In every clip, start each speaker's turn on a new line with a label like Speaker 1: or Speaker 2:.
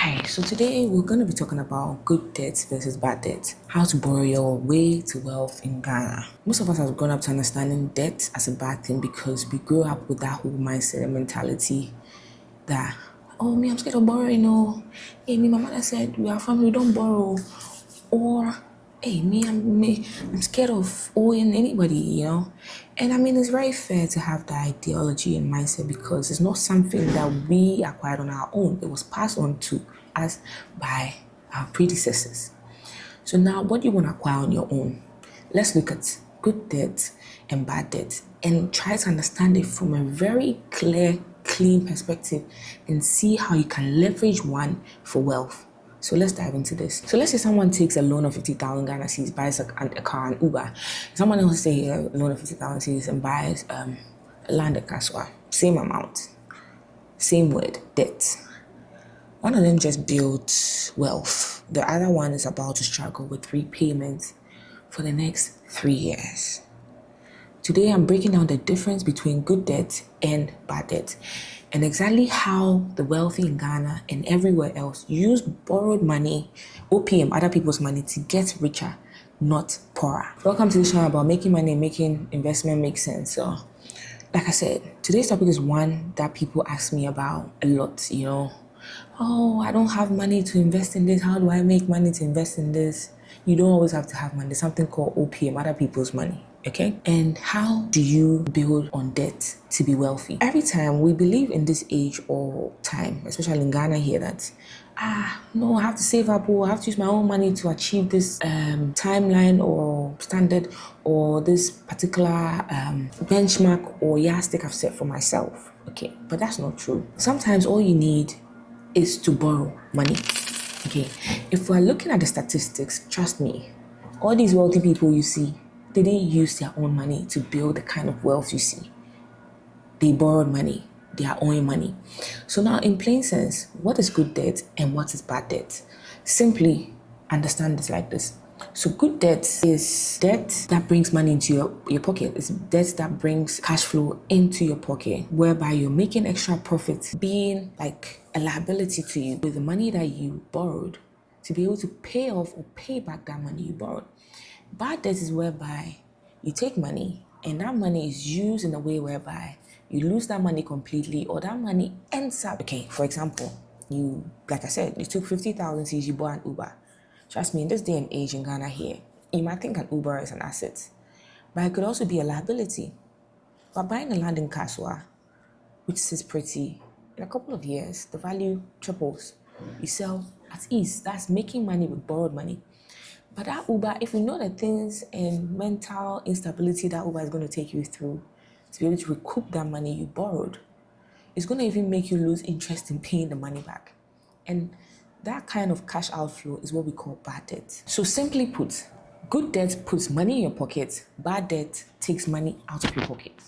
Speaker 1: Hi, so today we're going to be talking about good debt versus bad debt. How to borrow your way to wealth in Ghana. Most of us have grown up to understanding debt as a bad thing because we grew up with that whole mindset and mentality that, oh, me, I'm scared of borrowing. Oh, hey, me, my mother said, we are family, we don't borrow. Or, hey, I'm scared of owing anybody. And I mean, it's very fair to have that ideology and mindset because it's not something that we acquired on our own. It was passed on to us by our predecessors. So now, what do you want to acquire on your own? Let's look at good debt and bad debt and try to understand it from a very clear, clean perspective and see how you can leverage one for wealth. So let's dive into this. So let's say someone takes a loan of 50,000 Ghana cedis, buys a car and Uber. Someone else takes a loan of 50,000 cedis and buys a land at Kaswa. Same amount, same word, debt. One of them just built wealth. The other one is about to struggle with repayments for the next 3 years. Today, I'm breaking down the difference between good debt and bad debt and exactly how the wealthy in Ghana and everywhere else use borrowed money, OPM, other people's money, to get richer, not poorer. Welcome to the channel about making money and making investment make sense. So, like I said, today's topic is one that people ask me about a lot. Oh, I don't have money to invest in this. How do I make money to invest in this? You don't always have to have money. There's something called OPM, other people's money. Okay? And how do you build on debt to be wealthy? Every time we believe in this age or time, especially in Ghana here, that no, I have to save up or I have to use my own money to achieve this timeline or standard or this particular benchmark or yardstick I've set for myself. Okay, but that's not true. Sometimes all you need is to borrow money. Okay, if we're looking at the statistics, trust me, all these wealthy people you see, they didn't use their own money to build the kind of wealth you see. They borrowed money, their own money. So now, in plain sense, what is good debt and what is bad debt? Simply understand this like this. So good debt is debt that brings money into your pocket. It's debt that brings cash flow into your pocket, whereby you're making extra profits, being like a liability to you with the money that you borrowed to be able to pay off or pay back that money you borrowed. Bad debt is whereby you take money and that money is used in a way whereby you lose that money completely or that money ends up, okay, for example, like I said, you took 50,000 C's, you bought an Uber. Trust me, in this day and age in Ghana here, you might think an Uber is an asset, but it could also be a liability. But buying a land in Kaswa, which is pretty, in a couple of years, the value triples. You sell at ease. That's making money with borrowed money. But that Uber, if you know the things and mental instability that Uber is going to take you through to be able to recoup that money you borrowed, it's going to even make you lose interest in paying the money back. And that kind of cash outflow is what we call bad debt. So simply put, good debt puts money in your pocket, bad debt takes money out of your pocket.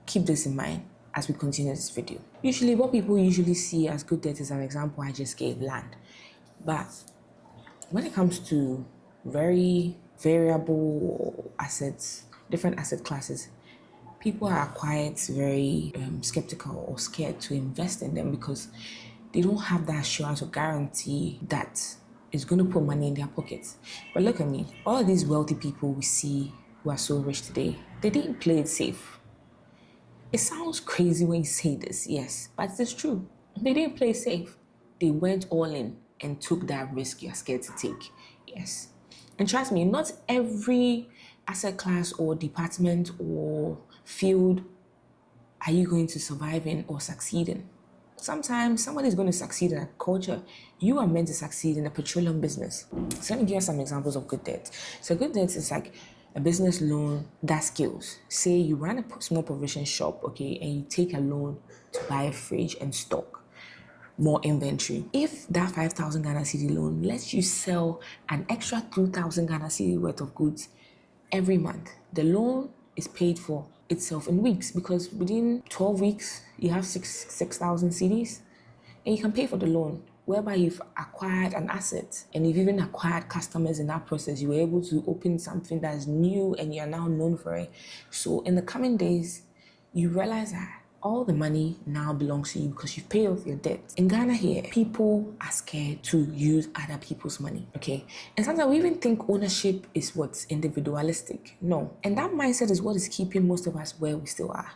Speaker 1: Keep this in mind as we continue this video. Usually what people usually see as good debt is an example I just gave, land. But when it comes to very variable assets, different asset classes, people are quite very skeptical or scared to invest in them because they don't have that assurance or guarantee that it's going to put money in their pockets. But look at me, all of these wealthy people we see who are so rich today, they didn't play it safe. It sounds crazy when you say this, yes, but it's true. They didn't play safe. They went all in and took that risk you're scared to take. Yes. And trust me, not every asset class or department or field are you going to survive in or succeed in. Sometimes somebody's going to succeed in agriculture. You are meant to succeed in a petroleum business. So let me give you some examples of good debt. So good debt is like a business loan that scales. Say you run a small provision shop, okay, and you take a loan to buy a fridge and stock more inventory. If that 5,000 Ghana cedi loan lets you sell an extra 2,000 Ghana cedi worth of goods every month, the loan is paid for itself in weeks because within 12 weeks you have 6,000 cedis and you can pay for the loan, whereby you've acquired an asset and you've even acquired customers in that process. You were able to open something that's new and you're now known for it. So in the coming days, you realize that all the money now belongs to you because you've paid off your debt. In Ghana here, people are scared to use other people's money, okay? And sometimes we even think ownership is what's individualistic. No. And that mindset is what is keeping most of us where we still are.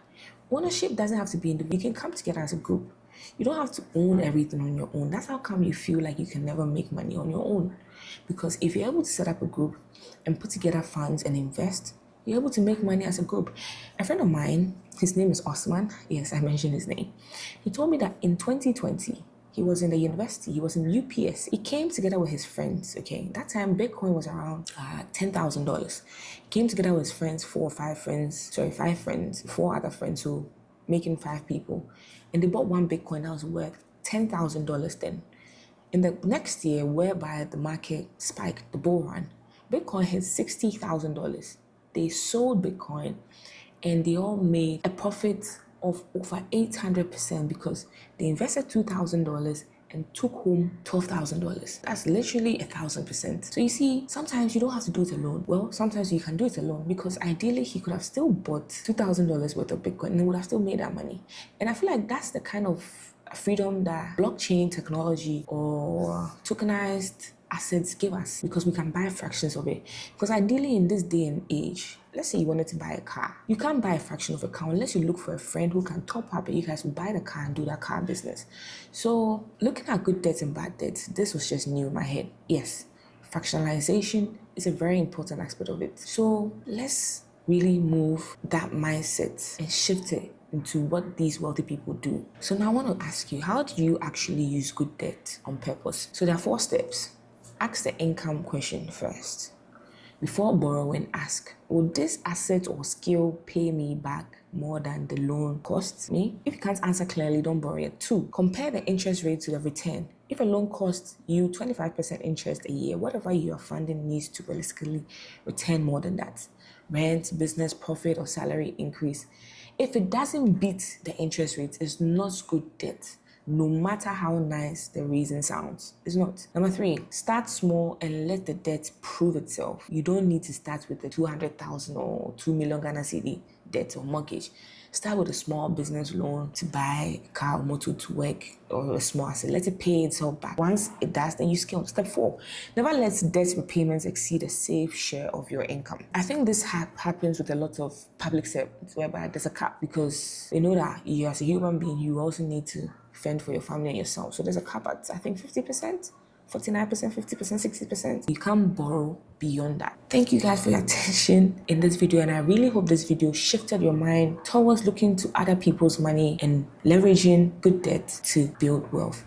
Speaker 1: Ownership doesn't have to be individual. You can come together as a group. You don't have to own everything on your own. That's how come you feel like you can never make money on your own. Because if you're able to set up a group and put together funds and invest, you're able to make money as a group. A friend of mine, his name is Osman. Yes, I mentioned his name. He told me that in 2020, he was in the university, he was in UPS. He came together with his friends, okay? That time, Bitcoin was around $10,000. He came together with his friends, five friends, four other friends, so making 5 people. And they bought one Bitcoin that was worth $10,000 then. In the next year, whereby the market spiked, the bull run, Bitcoin hit $60,000. They sold Bitcoin and they all made a profit of over 800% because they invested $2,000 and took home $12,000. That's literally 1,000%. So you see, sometimes you don't have to do it alone. Well, sometimes you can do it alone because ideally he could have still bought $2,000 worth of Bitcoin and he would have still made that money. And I feel like that's the kind of freedom that blockchain technology or tokenized assets give us because we can buy fractions of it. Because ideally in this day and age, let's say you wanted to buy a car. You can't buy a fraction of a car unless you look for a friend who can top up and you guys will buy the car and do that car business. So looking at good debts and bad debts, this was just new in my head. Yes, fractionalization is a very important aspect of it. So let's really move that mindset and shift it into what these wealthy people do. So now I want to ask you, how do you actually use good debt on purpose? So there are 4 steps. Ask the income question first. Before borrowing, ask, will this asset or skill pay me back more than the loan costs me? If you can't answer clearly, don't borrow it. 2, compare the interest rate to the return. If a loan costs you 25% interest a year, whatever you are funding needs to realistically return more than that. Rent, business profit, or salary increase. If it doesn't beat the interest rate, it's not good debt. No matter how nice the reason sounds. It's not. Number 3, start small and let the debt prove itself. You don't need to start with the 200,000 or 2 million Ghana cedi debt or mortgage. Start with a small business loan to buy a car or motor to work or a small asset. Let it pay itself back. Once it does, then you scale. Step 4, never let debt repayments exceed a safe share of your income. I think this happens with a lot of public servants whereby there's a cap because they know that you as a human being, you also need to fend for your family and yourself. So there's a cap at, I think, 50%. 49%, 50%, 60%. You can't borrow beyond that. Thank you guys for your attention in this video, and I really hope this video shifted your mind towards looking to other people's money and leveraging good debt to build wealth.